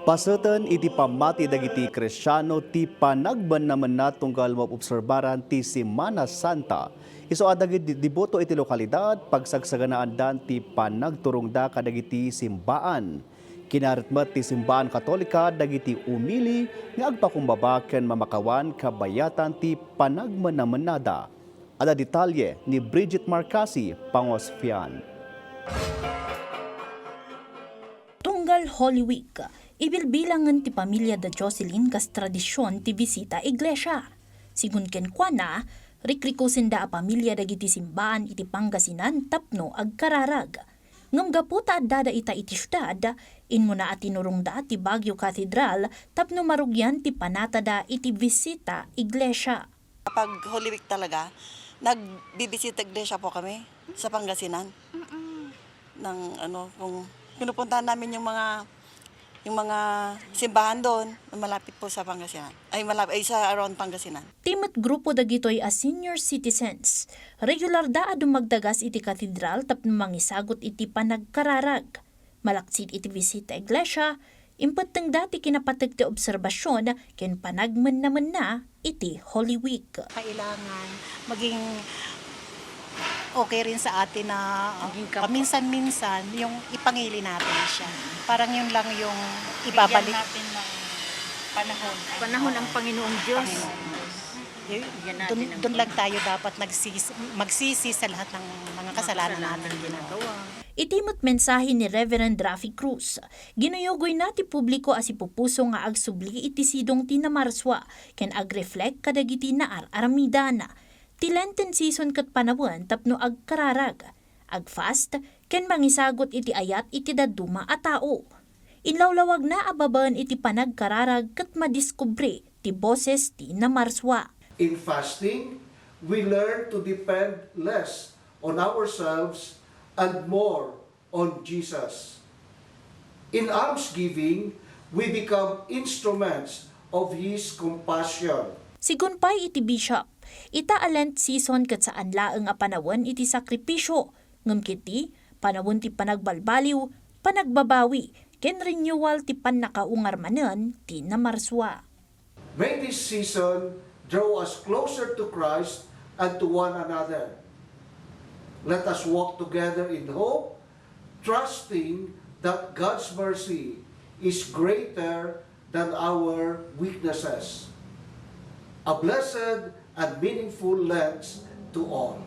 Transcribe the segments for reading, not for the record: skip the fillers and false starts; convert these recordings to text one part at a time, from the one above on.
Paseten iti pamati dagiti Kristiano ti panagban naman na tunggal maobserbaran ti Semana Santa. Isu dagiti deboto iti lokalidad pagsagsaganaan dan ti panagturongda kadagiti simbaan. Kinaritmet ti simbaan Katolika dagiti umili nga agpakumbaba ken mamakawan kabayatan ti panagmanamenada. Ada detalye ni Bridget Marcasi, Pangosfian. Tunggal Holy Week, ibilbilangan ti pamilya da Jocelyn kas tradisyon ti bisita iglesia. Sigun ken kuana, rikrikusin da a pamilya dagiti simbaan iti Pangasinan tapno agkararag. Ngam gaputa dada ita iti syudad, inmuna at tinurong da ti Baguio Cathedral tapno marugyan ti panatada iti bisita iglesia. Kapag Holy Week talaga, nagbibisita iglesia po kami sa Pangasinan. Kung pinupuntahan namin yung mga simbahan doon, malapit po sa Pangasinan. Ay sa around Pangasinan. Timet grupo dagitoy as senior citizens. Regular da dumagdagas iti katedral tapno mangisagot iti panagkararag. Malaksid iti bisita iglesia, impeteng dati kinapateg ti obserbasyon ken panagmen naman na iti Holy Week. Kailangan maging okay rin sa atin na paminsan-minsan yung ipangili natin siya. Parang yun lang yung ibabalik. Bigyan natin ng panahon. Panahon ang Panginoong Diyos. Doon lang tayo dapat magsisi sa lahat ng mga kasalanan natin ginagawa. Itimot mensahe ni Reverend Rafi Cruz. Ginuyogoy na ti publiko as ipupuso nga agsubli iti sidong tinamarswa ken agreflect kadagiti naar aramidana. Ti Lenten season ket panawen tapno agkararag, agfast, ken mangisagot iti ayat iti daduma a tao. Inlawlawag na ababan iti panagkararag ket madiskubre ti boses ti namarswa. In fasting, we learn to depend less on ourselves and more on Jesus. In almsgiving, we become instruments of His compassion. Sigunpay iti bishop, ita a Lent season ket saan laeng a panawon iti sakripisyo, ngem kiti panawon ti panagbalbaliw, panagbabawi, ken renewal ti pannakaungarmanen ti namarswa. May this season draw us closer to Christ and to one another. Let us walk together in hope, trusting that God's mercy is greater than our weaknesses. A blessed and meaningful Lent to all.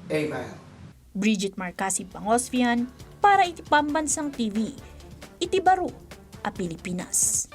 Amen. Bridget Marcasi, Pangosfian, para iti Pambansang TV, iti Baro, a Pilipinas.